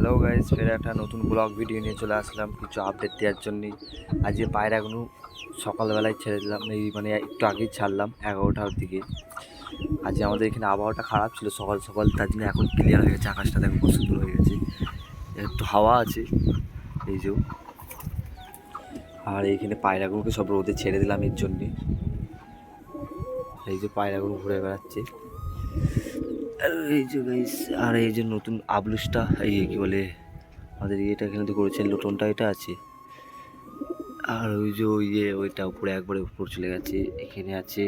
Hello guys, ফের একটা নতুন ব্লগ ভিডিও নিয়ে চলে আসলাম কিছু আপডেট দেওয়ার জন্য। আজকে পায়রাগুলো সকালবেলায় ছেড়ে দিলাম, এই মানে একটু আগেই ছাড়লাম 11টার দিকে। আজকে আমাদের এখানে আবহাওয়াটা খারাপ ছিল সকাল সকাল, তার জন্য এখন ক্লিয়ার হয়ে গেছে, আকাশটা দেখো খুব সুন্দর হয়ে গেছে, একটু হাওয়া আছে এই যে। আর এইখানে পায়রাগুলোকে সব রোদে ছেড়ে দিলাম এর জন্যে। এই যে পায়রাগুলো ঘুরে বেড়াচ্ছে এই যে গাইস। আর এই যে নতুন আবলুসটা, এই কি বলে আমাদের ইয়েটা এখানে তো করেছেন, লোটনটা এটা আছে। আর ওই যে ওইটা উপরে একবারে উপর চলে গেছে, এখানে আছে।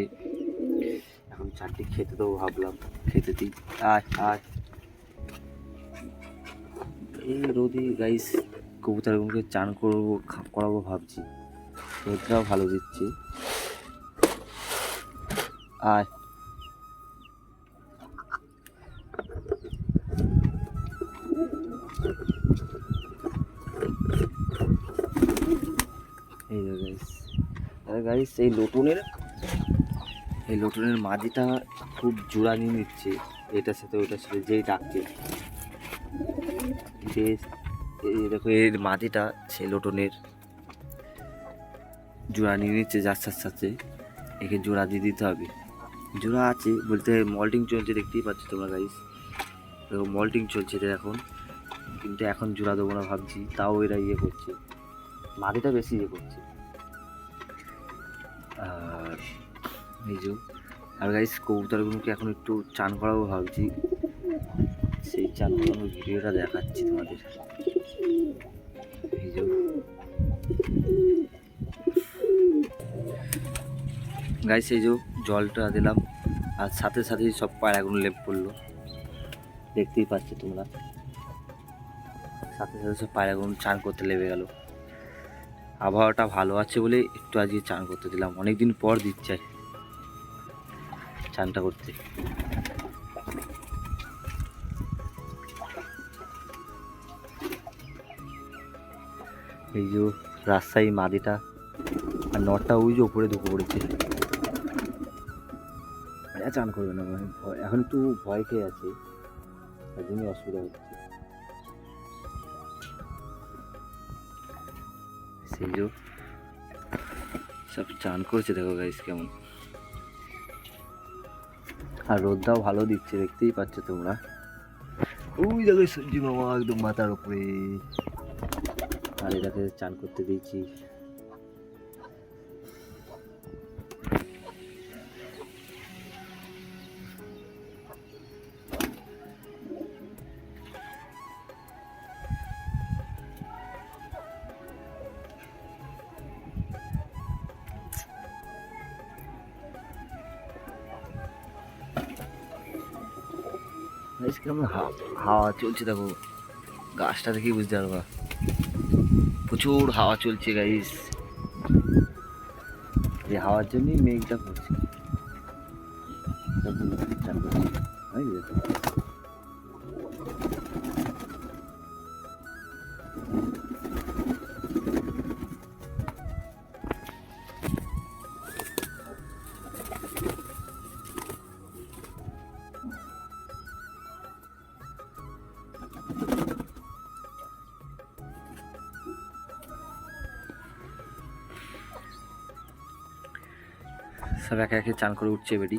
এখন চারটে খেতে দেবো ভাবলাম, খেতে দিই। আয় আয় এই রোদি গাইস, কবুতরগুলোকে চান করাবো ভাবছি, রোদটাও ভালো দিচ্ছে। আয় এই যে গাইস, আরে গাইস এই লোটনের মাদিটা খুব জোড়া নিয়ে নিচ্ছে এটার সাথে ওটার সাথে, যেই ডাকছে বেশ। এই দেখো এর মাদিটা সেই লোটনের জোড়া নিয়ে নিচ্ছে, যার সাথে সাথে একে জোড়া দিয়ে দিতে হবে। জোড়া আছে বলতে মল্টিং চলছে, দেখতেই পাচ্ছ তোমরা গাইস, দেখো মল্টিং চলছে এটা এখন, কিন্তু এখন জোড়া দেবো না ভাবছি, তাও এরা ইয়ে করছে, মাদিটা বেশি ইয়ে করছে। আর এই যে, আর গাইস কবুতরগুলোকে এখন একটু চান করাবো ভাবছি, সেই চান করানোর ভিডিওটা দেখাচ্ছি তোমাদের। এই যে গাইস, এই যে জলটা দিলাম, আর সাথে সাথেই সব পায়রাগুলো লেপ পড়লো, দেখতেই পাচ্ছ তোমরা, সাথে সাথে সব পায়রাগুলো চান করতে লেগে গেল। আবহাওয়াটা ভালো আছে বলে একটু আজকে চান করতে দিলাম, অনেকদিন পর দিচ্ছে চানটা করতে। এই যে রাজশাহী মাদিটা আর নটটা ওই যে উপরে ঢুকে পড়েছে, চান করবে না, মানে এখন একটু ভয় খেয়ে আছে, তার জন্য অসুবিধা হচ্ছে। সেই যে সব চান করছে, দেখো গাইস কেমন। আর রোদটাও ভালো দিচ্ছে, দেখতেই পাচ্ছ তোমরা, ওই দেখো সূর্য মামা একদম মাথার উপরে। আর এটাকে চান করতে দিয়েছি। কেমন হাওয়া চলছে দেখো, গাছটা দেখেই বুঝতে পারবা, প্রচুর হাওয়া চলছে গাইস, এই হাওয়ার জন্যই মেঘটা পড়ছে। সব একে একে চান করে উঠছে বেডি।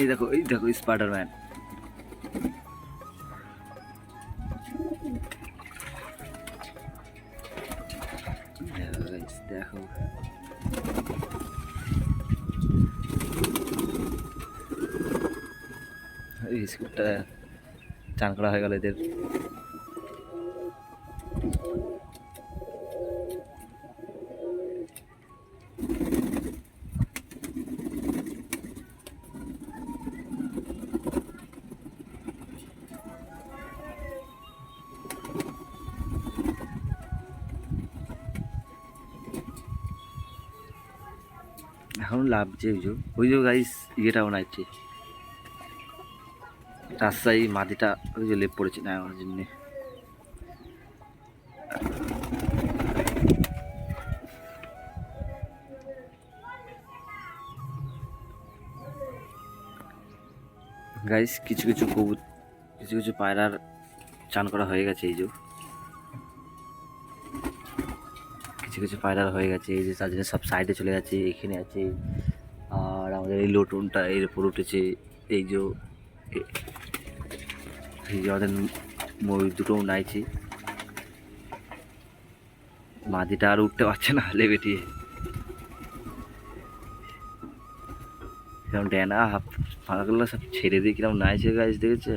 এই দেখো স্পাইডারম্যান, দেখো এই স্কুপটা চান করা হয়ে গেল এদের। এখন লাভছে ওই যে গাইস, ইয়েটাও নাইছে, রাজশাহী মাদিটা ওই যে লেপ পড়েছে না আমার জন্য। গাইস কিছু কিছু পায়রার চান করা হয়ে গেছে। এই যে কিছু পায়রার হয়ে গেছে, এই যে তার জন্য সব সাইডে চলে গেছে, এখানে আছে। আর আমাদের এই লোটনটা এর উপর উঠেছে। এই যে আমাদের ময়ূর দুটো নাইছে। মাদিটা আর উঠতে পারছে না লেবেটিয়ে, কিরম ড্যানা হাফ ফাঁকাগুলো সব ছেড়ে দিয়ে কিরম নাইছে গাছ, দেখেছে?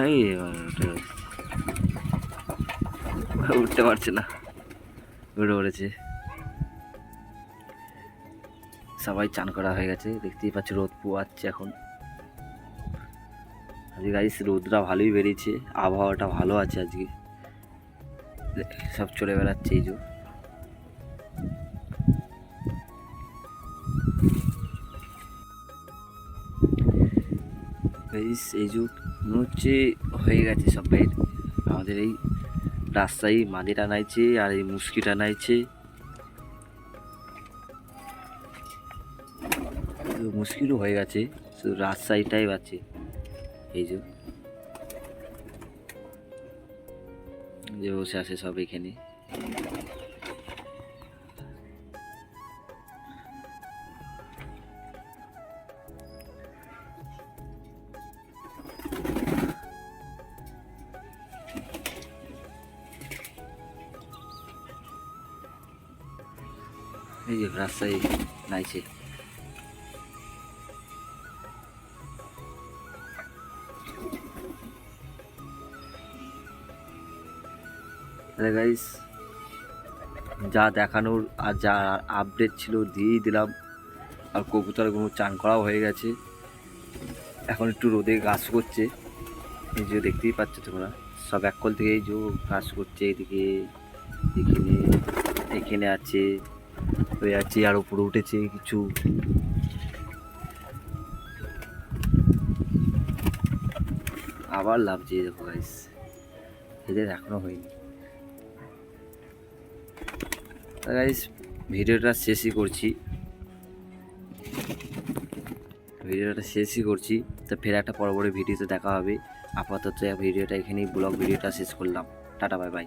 এই উঠতে পারছে না, উঠে পড়েছে। সবাই চান করা হয়ে গেছে, দেখতেই পাচ্ছ রোদ পোয়াচ্ছে এখন। আজকে গাইস রোদটা ভালোই বেরিয়েছে, আবহাওয়াটা ভালো আছে আজকে। সব চলে বেড়াচ্ছে এই যে। গাইস এই যে মনে হচ্ছে হয়ে গেছে সব বাইর। আমাদের এই রাস্তায় মাদিটা নাইছে আর এই মুশকিটা নাইছে। মুশকিলও হয়ে গেছে, শুধু রাজশাহীটাই আছে। এই যে বসে আছে সব এখানে। এই যে রাজশাহী নাইছে। গাইস যা দেখানোর আর যা আপডেট ছিল দিয়েই দিলাম। আর কবুতরগুলো চান করাও হয়ে গেছে, এখন একটু রোদে ঘাস করছে। এই যে দেখতেই পাচ্ছ তোমরা, সব এককল থেকে এই যে ঘাস করছে। এদিকে এখানে এখানে আছে, হয়ে আছে, আর উপরে উঠেছে কিছু। আবার লাভছে, দেখো গাইস, এদের এখনো হয়নি। গাইস ভিডিওটা শেষই করছি, তো ফের একটা পরবর্তী ভিডিওতে দেখা হবে। আপাতত ভিডিওটা এখানেই ব্লগ ভিডিওটা শেষ করলাম। Tata, bye bye.